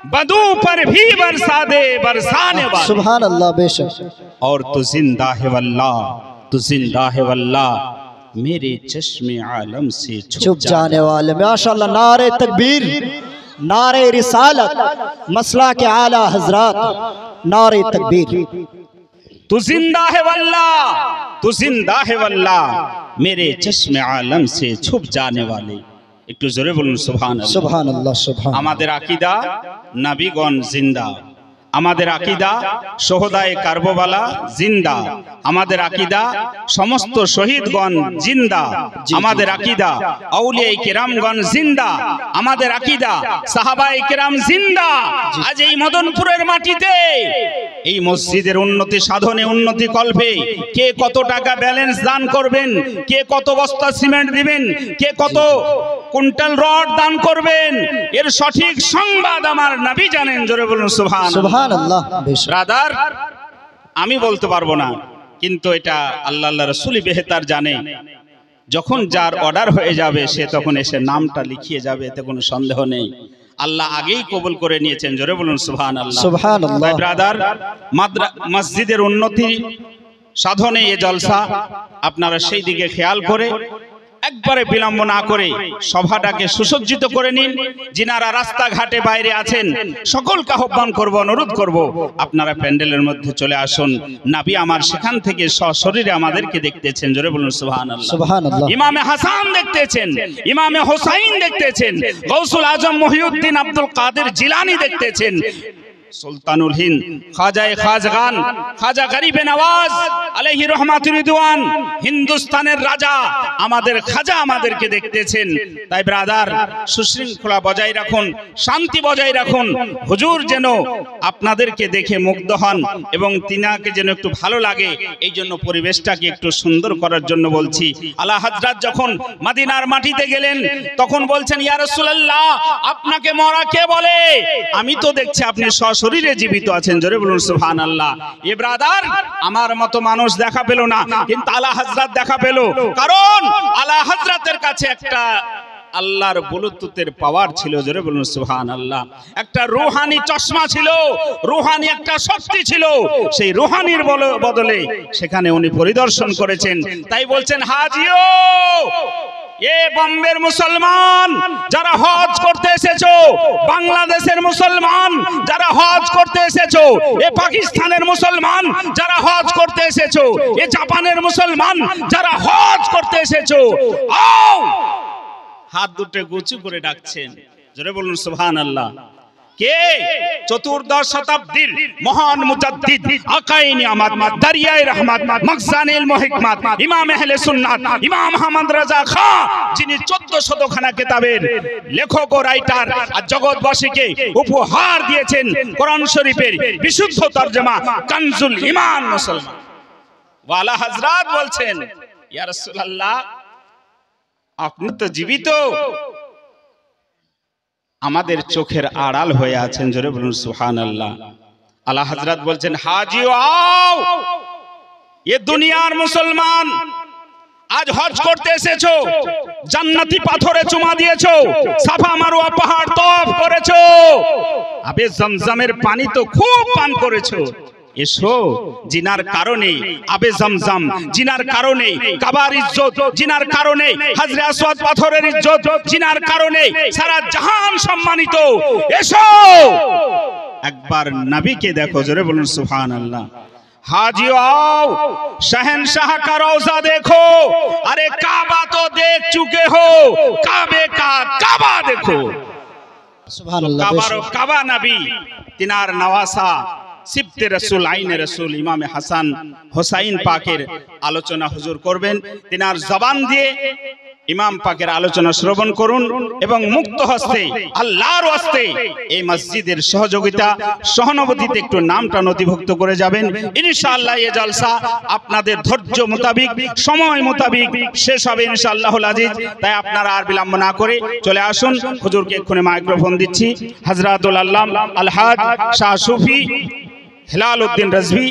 बदू पर भी बरसा दे बरसाने वाले। सुभान अल्लाह, बेशक। और तू जिंदा है वल्लाह, तू जिंदा है वल्लाह, मेरे चश्मे आलम से छुप जाने वाले। माशाअल्लाह, नारे तकबीर, नारे रिसालत, मसला के आला हजरात, नारे तकबीर। तू जिंदा है वल्लाह, तू जिंदा है वल्लाह, मेरे चश्मे आलम से छुप जाने वाले। একটু জোরে বলুন সুবহানাল্লাহ। সুবহানাল্লাহ, সুবহান। আমাদের আকীদা নবীগণ জিন্দা, আমাদের আকীদা শোহদায়ে কারবালা জিন্দা, আমাদের আকীদা সমস্ত শহীদগণ জিন্দা, আমাদের আকীদা আউলিয়ায়ে কেরামগণ জিন্দা, আমাদের আকীদা সাহাবায়ে কেরাম জিন্দা। আজ এই মদনপুরের মাটিতে এই মসজিদের উন্নতি সাধনে, উন্নতি কল্পে কে কত টাকা ব্যালেন্স দান করবেন, কে কত বস্তা সিমেন্ট দিবেন, কে কত কুইন্টাল রড দান করবেন, এর সঠিক সংবাদ আমার নবী জানেন। জোরে বলুন সুবহানাল্লাহ। সুবহানাল্লাহ, বেশক। ব্রাদার, আমি বলতে পারবো না, কিন্তু এটা আল্লাহ রাসূলই বেহতার জানে। যখন যার অর্ডার হয়ে যাবে সে তখন এসে নামটা লিখিয়ে যাবে, এতে কোনো সন্দেহ নেই। আল্লাহ আগেই কবুল করে নিয়েছেন। জোরে বলুন সুবহানাল্লাহ। সুবহানাল্লাহ। ব্রাদার, মসজিদের উন্নতি সাধনে এ জলসা, আপনারা সেই দিকে খেয়াল করে একবারে বিলম্ব না করে সভাটাকে সুসজ্জিত করে নিন। যিনারা রাস্তাঘাটে বাইরে আছেন সকলকে আহ্বান করব, অনুরোধ করব, আপনারা প্যান্ডেলের মধ্যে চলে আসুন। নবী আমার সেখান থেকে সশরীরে আমাদেরকে দেখতেছেন। জোরে বলুন সুবহানাল্লাহ। সুবহানাল্লাহ। ইমামে হাসান দেখতেছেন, ইমামে হোসাইন দেখতেছেন, গৌসুল আজম মহিউদ্দিন আব্দুল কাদের জিলানী দেখতেছেন, সুলতানুল হিন্দ খাজায়ে খাজগান খাজা গরিবে নওয়াজ আলাইহি রহমাতুর রিদওয়ান, হিন্দুস্তানের রাজা আমাদের খাজা আমাদেরকে দেখতেছেন। তাই ব্রাদার, সুশৃঙ্খলা বজায় রাখুন, শান্তি বজায় রাখুন। হুজুর যেন আপনাদেরকে দেখে মুগ্ধ হন এবং তিনাকে যেন একটু ভালো লাগে, এই জন্য পরিবেশটাকে একটু সুন্দর করার জন্য বলছি। আলা হযরত যখন মদিনার মাটিতে গেলেন তখন বলছেন, ইয়া রাসূলুল্লাহ, আপনাকে মরা কে বলে? আমি তো দেখছি আপনি শরীরে জীবিত আছেন। জোরে বলুন সুবহানাল্লাহ। এ ব্রাদার, আমার মতো মানুষ দেখা পেল না, কিন্তু আলা হযরত দেখা পেল। কারণ আলা হযরতের কাছে একটা আল্লাহর বুলুতুতের পাওয়ার ছিল। জোরে বলুন সুবহানাল্লাহ। একটা রূহানি চশমা ছিল, রূহানি একটা শক্তি ছিল। সেই রূহানির বদলে সেখানে উনি পরিদর্শন করেছেন। তাই বলছেন, হাজিও, এ বম্বের মুসলমান যারা হজ করতে এসেছো, বাংলাদেশের মুসলমান যারা হজ করতে এসেছো, এ পাকিস্তানের মুসলমান যারা হজ করতে এসেছো, এ জাপানের মুসলমান যারা হজ করতে এসেছো, আও! হাত দুটো উঁচু করে ডাকছেন। জোরে বলুন সুবহানাল্লাহ। কে? চতুর্দশ শতাব্দীর মহান মুজাদ্দিদ আকায়ে নিয়ামত, দরিয়ায়ে রহমত, মখজানে ইলম ও হিকমত, ইমাম আহলে সুন্নাত, ইমাম আহমদ রাজা খান, যিনি 1400 খানা কিতাবের লেখক ও রাইটার, আর জগৎবাসীকে উপহার দিয়েছেন কোরআন শরীফের বিশুদ্ধ তরজমা কানজুল ঈমান মুসলমান। ওয়ালা হযরত বলছেন, ইয়া রাসূলুল্লাহ, আপনি তো জীবিত, আমাদের চোখের আড়াল হয়ে আছেন। জোরে বলুন সুবহানাল্লাহ। আলা হযরত বলছেন, হাজিও আও, এ দুনিয়ার মুসলমান আজ হজ করতে এসেছো, জান্নাতি পাথরে চুমা দিয়েছো, সাফা মারওয়া পাহাড় তওয়াফ করেছো, আবে জমজমের পানি তো খুব পান করেছো। এসো, জিনার কারণে আবে জমজম, জিনার কারণে কাবার ইজ্জত, জিনার কারণে হাজরে আসওয়াদ পাথরের ইজ্জত, জিনার কারণে সারা জাহান সম্মানিত। এসো, একবার নবীকে দেখো। জোরে বলুন সুবহানাল্লাহ। हाजियो आओ, शहनशाह का रोजा देखो, अरे काबा तो देख चुके हो, काबे का काबा देखो। सुभानअल्लाह। काबा नबी तिनार नवासा सिफ्ते रसूल आईने रसूल इमाम হাসান হোসাইন পাকের আলোচনা হুজুর করবেন। তিনার জবান দিয়ে ইমাম পাকের আলোচনা শ্রবণ করুন এবং মুক্ত হস্তে আল্লাহর হস্তে এই মসজিদের সহযোগিতা সহানুভূতিতে একটু নামটা নথিভুক্ত করে যাবেন। ইনশাআল্লাহ এই জলসা আপনাদের ধৈর্য মোতাবেক, সময় মোতাবেক শেষ হবে ইনশাআল্লাহুল আজিজ। তাই আপনারা আর বিলম্ব না করে চলে আসুন। হুজুরকে এক্ষুনি মাইক্রোফোন দিচ্ছি। হযরতুল আল্লামা আলহাজ শাহ সুফি হেলাল উদ্দিন রাজভী।